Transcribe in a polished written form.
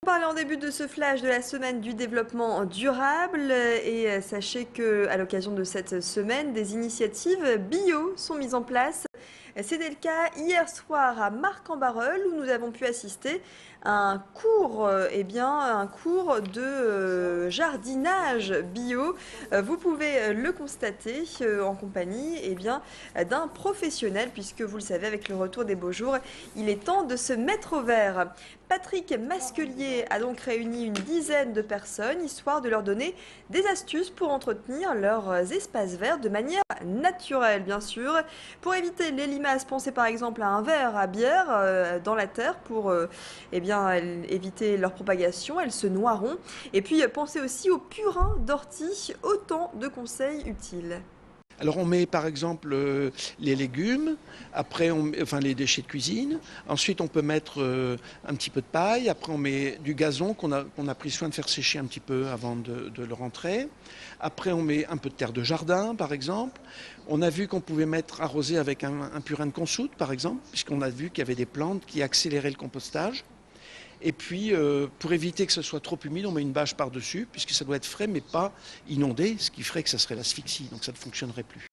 Parler en début de ce flash de la semaine du développement durable et sachez que à l'occasion de cette semaine, des initiatives bio sont mises en place. C'était le cas hier soir à Marc-en-Barœul où nous avons pu assister à un cours, un cours de jardinage bio. Vous pouvez le constater en compagnie d'un professionnel puisque vous le savez, avec le retour des beaux jours, il est temps de se mettre au vert. Patrick Masquelier a donc réuni une dizaine de personnes, histoire de leur donner des astuces pour entretenir leurs espaces verts de manière naturelle, bien sûr. Pour éviter les limaces, pensez par exemple à un verre à bière dans la terre pour éviter leur propagation, elles se noieront. Et puis pensez aussi au purin d'ortie, autant de conseils utiles. Alors on met par exemple les légumes, après les déchets de cuisine, ensuite on peut mettre un petit peu de paille, après on met du gazon qu'on a pris soin de faire sécher un petit peu avant de le rentrer, après on met un peu de terre de jardin par exemple, on a vu qu'on pouvait arroser avec un purin de consoude par exemple, puisqu'on a vu qu'il y avait des plantes qui accéléraient le compostage. Et puis, pour éviter que ce soit trop humide, on met une bâche par-dessus, puisque ça doit être frais, mais pas inondé, ce qui ferait que ça serait l'asphyxie, donc ça ne fonctionnerait plus.